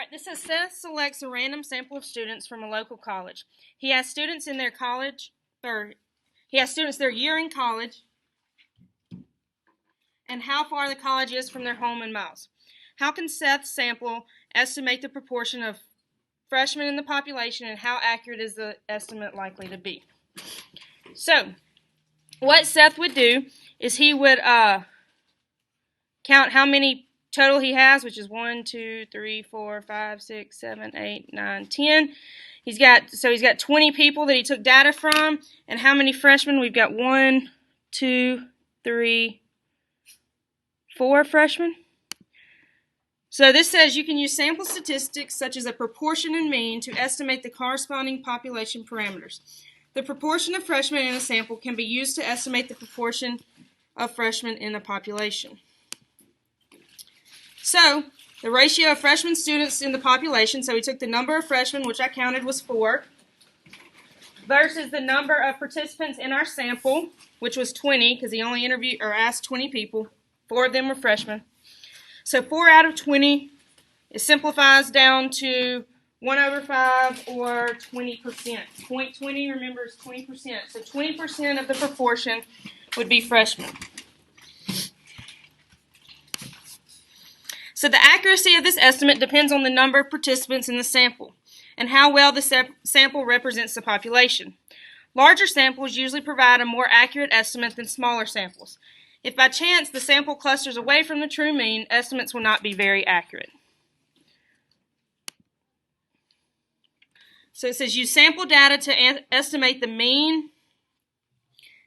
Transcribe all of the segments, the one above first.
right, this says Seth selects a random sample of students from a local college. He has students in their their year in college, and how far the college is from their home in miles. How can Seth's sample estimate the proportion of freshmen in the population, and how accurate is the estimate likely to be? So, what Seth would do is he would count how many total he has, which is 1, 2, 3, 4, 5, 6, 7, 8, 9, 10. He's got 20 people that he took data from, and how many freshmen? We've got 1, 2, 3, 4 freshmen. So this says you can use sample statistics such as a proportion and mean to estimate the corresponding population parameters. The proportion of freshmen in a sample can be used to estimate the proportion of freshmen in a population. So the ratio of freshman students in the population, so we took the number of freshmen, which I counted was 4, versus the number of participants in our sample, which was 20, because he only interviewed or asked 20 people. 4 of them were freshmen. So 4 out of 20, it simplifies down to 1 over 5 or 20%. 0.20, remember, is 20%. So 20% of the proportion would be freshmen. So the accuracy of this estimate depends on the number of participants in the sample and how well the sample represents the population. Larger samples usually provide a more accurate estimate than smaller samples. If by chance the sample clusters away from the true mean, estimates will not be very accurate. So it says use sample data to estimate the mean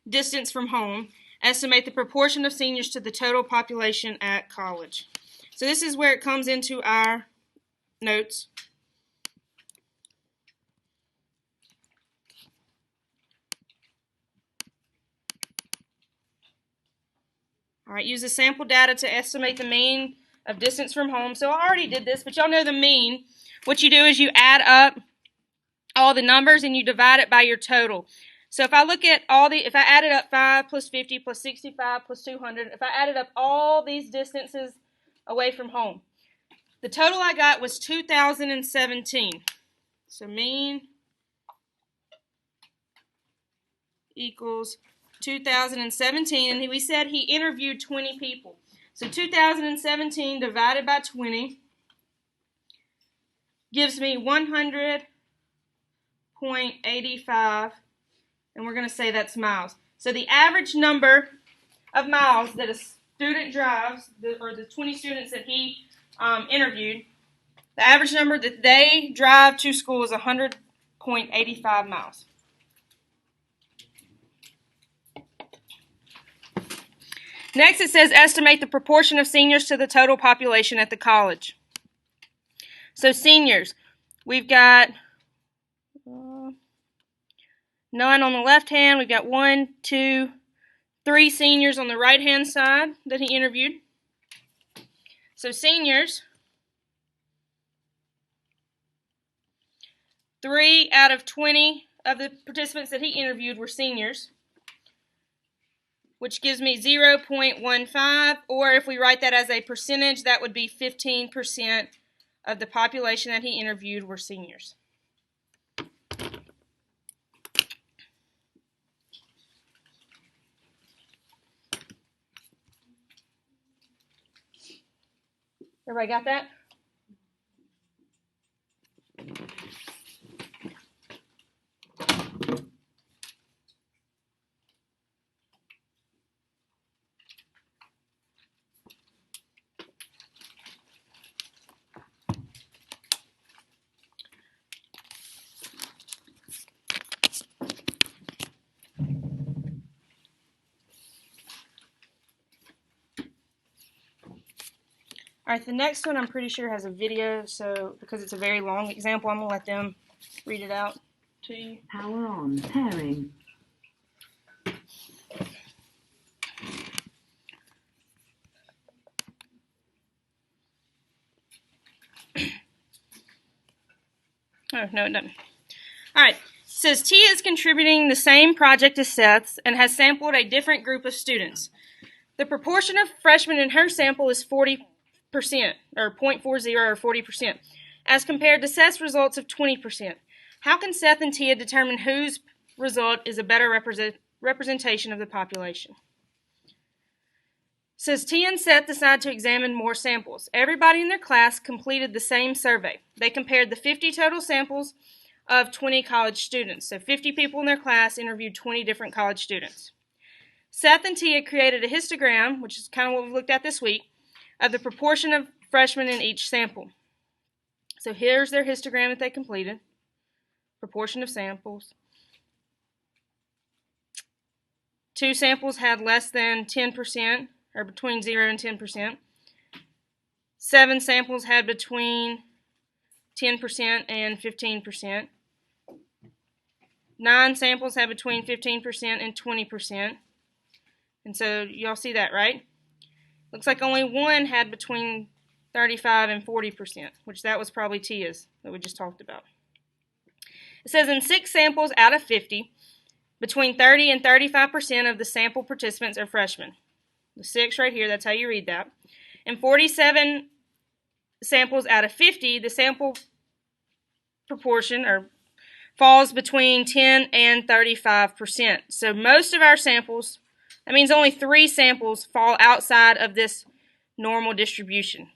distance from home, estimate the proportion of seniors to the total population at college. So this is where it comes into our notes. All right, use the sample data to estimate the mean of distance from home. So I already did this, but y'all know the mean. What you do is you add up all the numbers and you divide it by your total. So if I look at if I added up 5 plus 50 plus 65 plus 200, if I added up all these distances away from home, the total I got was 2017. So mean equals 2017, and we said he interviewed 20 people. So 2017 divided by 20 gives me 100.85, and we're going to say that's miles. So the average number of miles that a student drives, or the 20 students that he interviewed, the average number that they drive to school is 100.85 miles. Next, it says estimate the proportion of seniors to the total population at the college. So seniors, we've got none on the left hand. We've got 1, 2, 3 seniors on the right hand side that he interviewed. So seniors, 3 out of 20 of the participants that he interviewed were seniors, which gives me 0.15, or if we write that as a percentage, that would be 15% of the population that he interviewed were seniors. Everybody got that? All right, the next one I'm pretty sure has a video, so because it's a very long example, I'm going to let them read it out to you. Power on, pairing. Oh, no, it doesn't. All right, it says T is contributing the same project as Seth's and has sampled a different group of students. The proportion of freshmen in her sample is 40%, or 0.40 or 40%. as compared to Seth's results of 20%. How can Seth and Tia determine whose result is a better representation of the population? It says Tia and Seth decided to examine more samples. Everybody in their class completed the same survey. They compared the 50 total samples of 20 college students. So 50 people in their class interviewed 20 different college students. Seth and Tia created a histogram, which is kind of what we looked at this week, of the proportion of freshmen in each sample. So here's their histogram that they completed. Proportion of samples. 2 samples had less than 10%, or between 0 and 10%. 7 samples had between 10% and 15%. 9 samples had between 15% and 20%. And so y'all see that, right? Looks like only 1 had between 35 and 40%, which that was probably Tia's that we just talked about. It says in 6 samples out of 50, between 30 and 35% of the sample participants are freshmen. The 6 right here, that's how you read that. In 47 samples out of 50, the sample proportion falls between 10 and 35%. So most of our samples, that means only 3 samples fall outside of this normal distribution.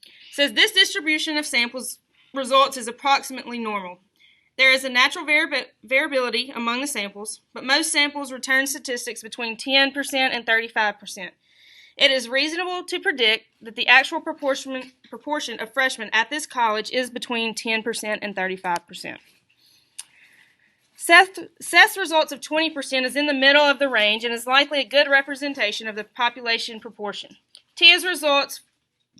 It says this distribution of samples results is approximately normal. There is a natural variability among the samples, but most samples return statistics between 10% and 35%. It is reasonable to predict that the actual proportion of freshmen at this college is between 10% and 35%. Seth's results of 20% is in the middle of the range and is likely a good representation of the population proportion. Tia's results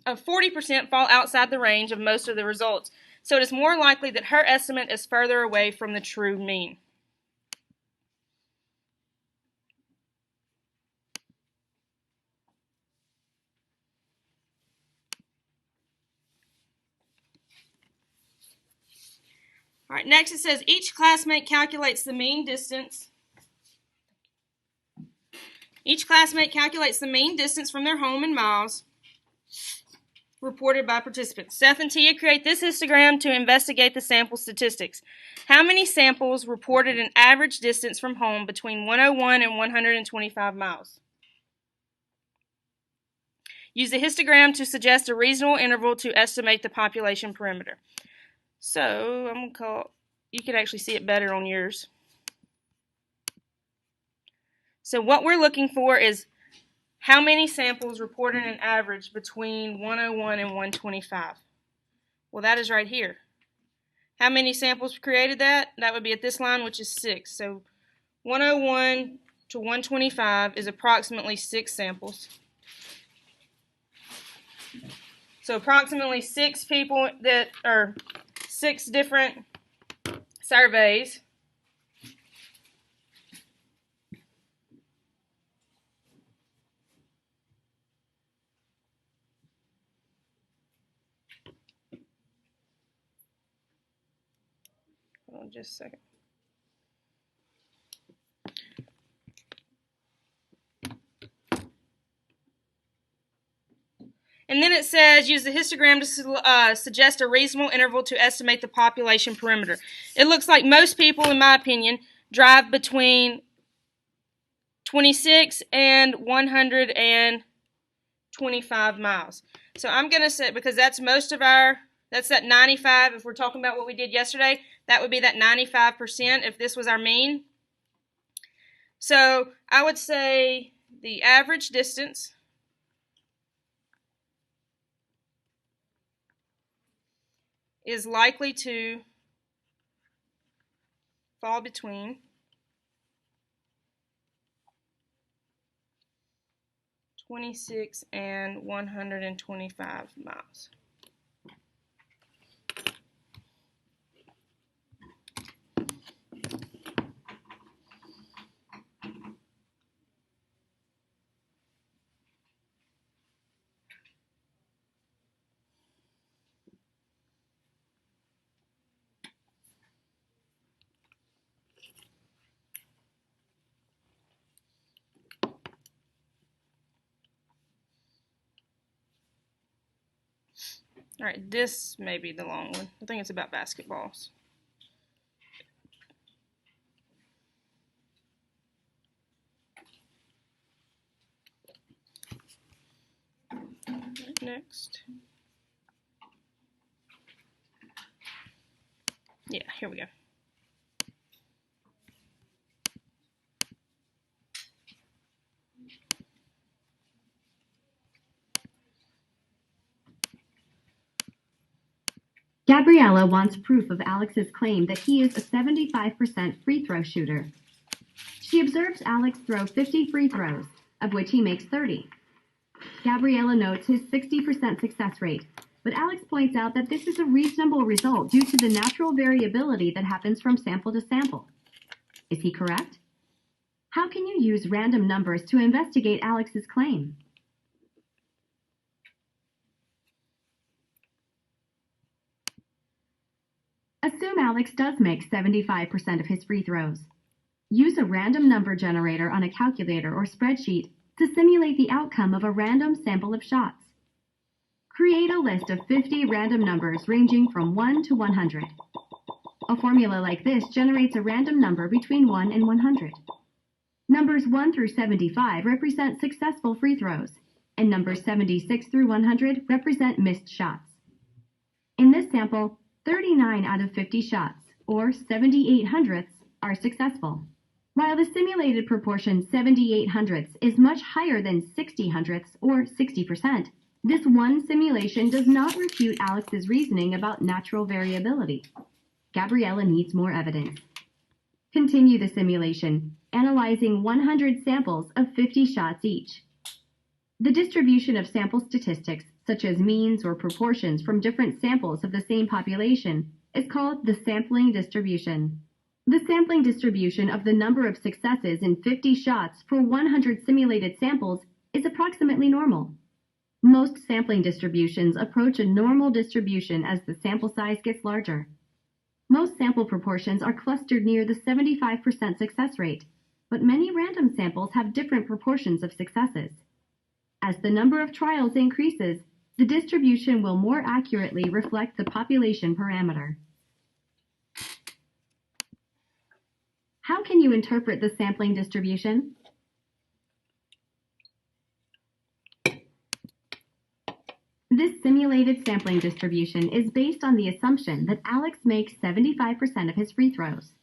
of 40% fall outside the range of most of the results, so it is more likely that her estimate is further away from the true mean. All right, next it says each classmate calculates the mean distance. Each classmate calculates the mean distance from their home in miles reported by participants. Seth and Tia create this histogram to investigate the sample statistics. How many samples reported an average distance from home between 101 and 125 miles? Use the histogram to suggest a reasonable interval to estimate the population perimeter. So I'm going to call, you can actually see it better on yours. So what we're looking for is how many samples reported an average between 101 and 125. Well, that is right here. How many samples created that? That would be at this line, which is 6. So 101 to 125 is approximately 6 samples. So approximately 6 people that are 6 different surveys. Hold on just a second. And then it says, use the histogram to suggest a reasonable interval to estimate the population perimeter. It looks like most people, in my opinion, drive between 26 and 125 miles. So I'm going to say, because that's most of our, that's that 95, if we're talking about what we did yesterday, that would be that 95% if this was our mean. So I would say the average distance is likely to fall between 26 and 125 miles. All right, this may be the long one. I think it's about basketballs. Next. Yeah, here we go. Gabriella wants proof of Alex's claim that he is a 75% free throw shooter. She observes Alex throw 50 free throws, of which he makes 30. Gabriella notes his 60% success rate, but Alex points out that this is a reasonable result due to the natural variability that happens from sample to sample. Is he correct? How can you use random numbers to investigate Alex's claim? Assume Alex does make 75% of his free throws. Use a random number generator on a calculator or spreadsheet to simulate the outcome of a random sample of shots. Create a list of 50 random numbers ranging from 1 to 100. A formula like this generates a random number between 1 and 100. Numbers 1 through 75 represent successful free throws, and numbers 76 through 100 represent missed shots. In this sample, 39 out of 50 shots, or 78 hundredths, are successful. While the simulated proportion 78 hundredths is much higher than 60 hundredths, or 60%, this one simulation does not refute Alex's reasoning about natural variability. Gabriella needs more evidence. Continue the simulation, analyzing 100 samples of 50 shots each. The distribution of sample statistics, such as means or proportions from different samples of the same population, is called the sampling distribution. The sampling distribution of the number of successes in 50 shots for 100 simulated samples is approximately normal. Most sampling distributions approach a normal distribution as the sample size gets larger. Most sample proportions are clustered near the 75% success rate, but many random samples have different proportions of successes. As the number of trials increases, the distribution will more accurately reflect the population parameter. How can you interpret the sampling distribution? This simulated sampling distribution is based on the assumption that Alex makes 75% of his free throws.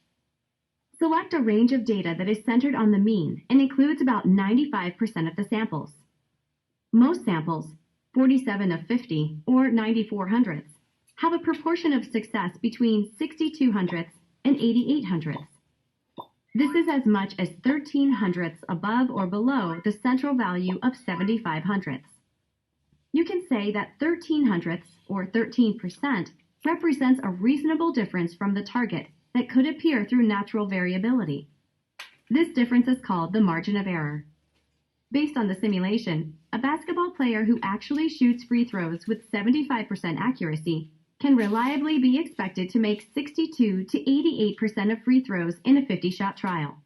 Select a range of data that is centered on the mean and includes about 95% of the samples. Most samples, 47 of 50, or 94 hundredths, have a proportion of success between 62 hundredths and 88 hundredths. This is as much as 13 hundredths above or below the central value of 75 hundredths. You can say that 13 hundredths, or 13%, represents a reasonable difference from the target that could appear through natural variability. This difference is called the margin of error. Based on the simulation, a basketball player who actually shoots free throws with 75% accuracy can reliably be expected to make 62 to 88% of free throws in a 50-shot trial.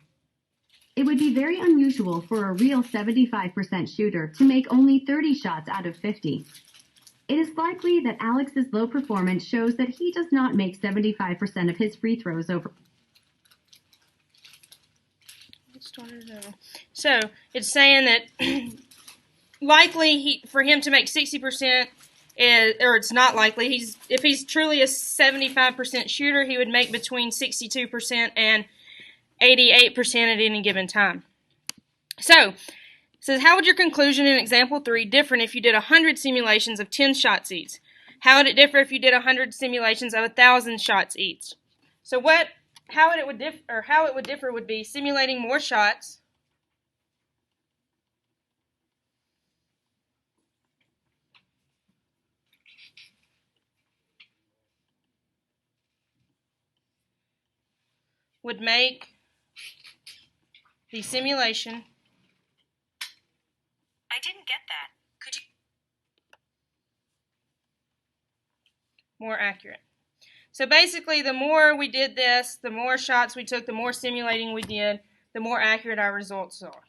It would be very unusual for a real 75% shooter to make only 30 shots out of 50. It is likely that Alex's low performance shows that he does not make 75% of his free throws over. So it's saying that likely for him to make 60% is, or it's not likely. If he's truly a 75% shooter, he would make between 62% and 88% at any given time. So, it says, how would your conclusion in example 3 differ if you did 100 simulations of 10 shots each? How would it differ if you did 100 simulations of 1,000 shots each? So how it would differ would be simulating more shots would make the simulation. I didn't get that. Could you? More accurate. So basically, the more we did this, the more shots we took, the more simulating we did, the more accurate our results are.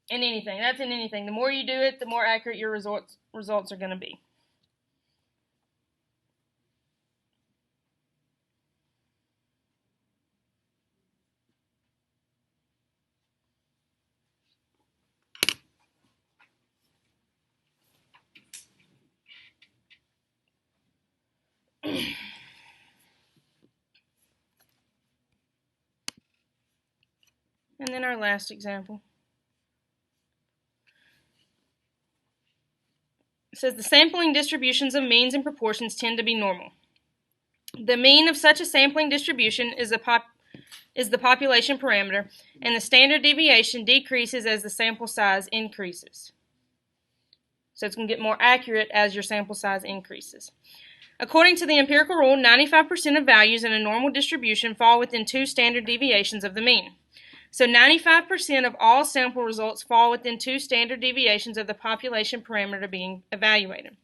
In anything. That's in anything. The more you do it, the more accurate your results are going to be. And then our last example. It says the sampling distributions of means and proportions tend to be normal. The mean of such a sampling distribution is the population parameter, and the standard deviation decreases as the sample size increases. So it's going to get more accurate as your sample size increases. According to the empirical rule, 95% of values in a normal distribution fall within 2 standard deviations of the mean. So 95% of all sample results fall within 2 standard deviations of the population parameter being evaluated.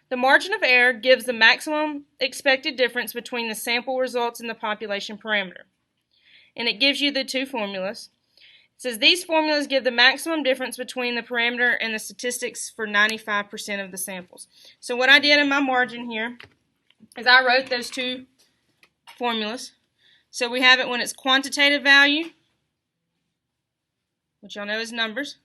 The margin of error gives the maximum expected difference between the sample results and the population parameter. And it gives you the 2 formulas. It says these formulas give the maximum difference between the parameter and the statistics for 95% of the samples. So what I did in my margin here is I wrote those 2 formulas. So we have it when it's quantitative value, which y'all know is numbers.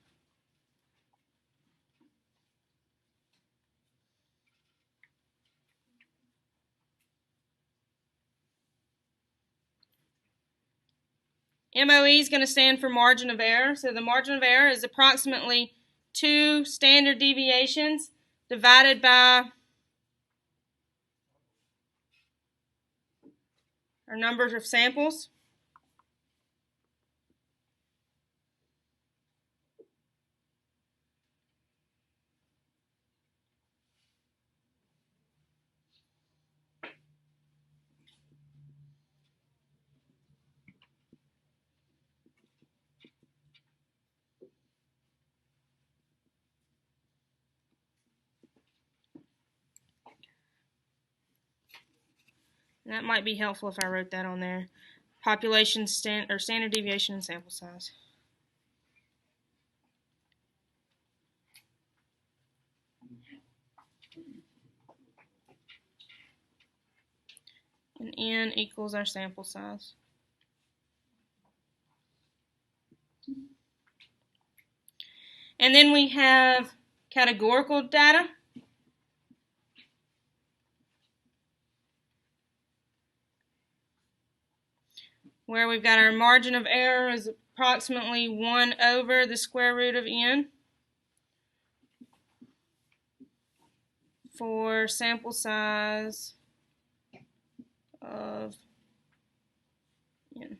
MOE is going to stand for margin of error. So the margin of error is approximately 2 standard deviations divided by our numbers of samples. And that might be helpful if I wrote that on there. Population standard deviation and sample size. And N equals our sample size. And then we have categorical data. Where we've got our margin of error is approximately 1 over the square root of N for sample size of N.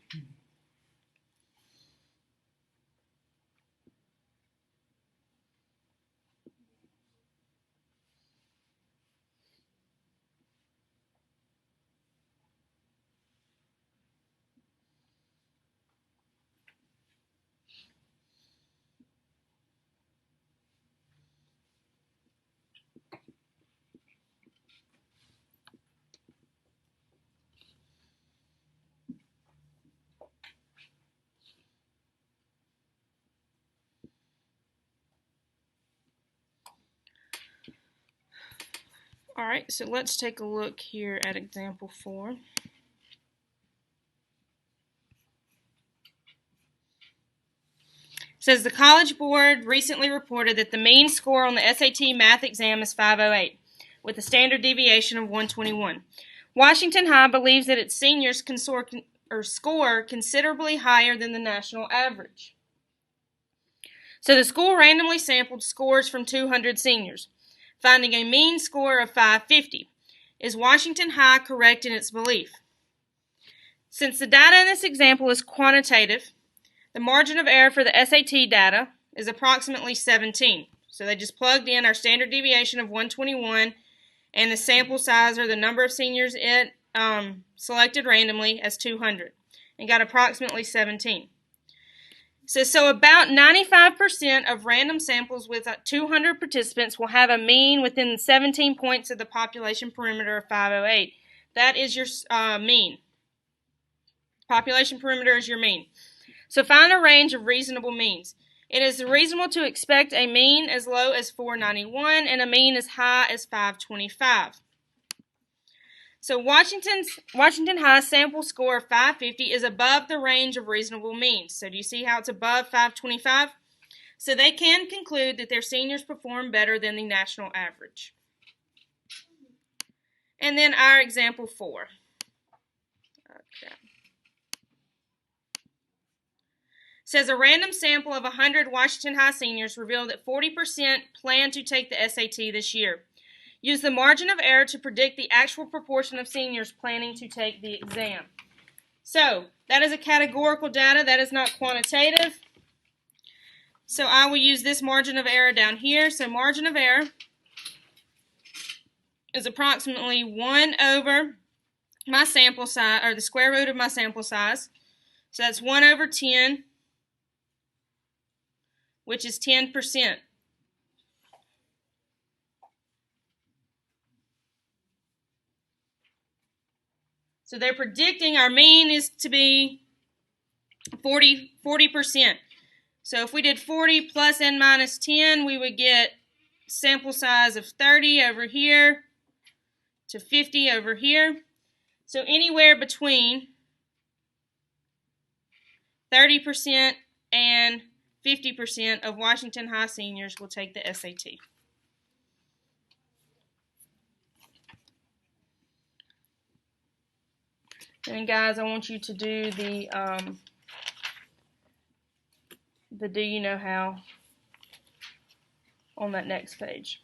All right, so let's take a look here at example 4. It says the College Board recently reported that the mean score on the SAT math exam is 508, with a standard deviation of 121. Washington High believes that its seniors can score considerably higher than the national average. So the school randomly sampled scores from 200 seniors, finding a mean score of 550. Is Washington High correct in its belief? Since the data in this example is quantitative, the margin of error for the SAT data is approximately 17. So they just plugged in our standard deviation of 121 and the sample size, or the number of seniors it selected randomly, as 200, and got approximately 17. So about 95% of random samples with 200 participants will have a mean within 17 points of the population perimeter of 508. That is your mean. Population perimeter is your mean. So find a range of reasonable means. It is reasonable to expect a mean as low as 491 and a mean as high as 525. So Washington High sample score of 550 is above the range of reasonable means. So do you see how it's above 525? So they can conclude that their seniors perform better than the national average. And then our example 4. Okay. says a random sample of 100 Washington High seniors revealed that 40% plan to take the SAT this year. Use the margin of error to predict the actual proportion of seniors planning to take the exam. So, that is a categorical data. That is not quantitative. So, I will use this margin of error down here. So, margin of error is approximately 1 over my sample size, or the square root of my sample size. So, that's 1 over 10, which is 10%. So they're predicting our mean is to be 40%. So if we did 40 plus n minus 10, we would get sample size of 30 over here to 50 over here. So anywhere between 30% and 50% of Washington High seniors will take the SAT. And guys, I want you to do the do you know how on that next page.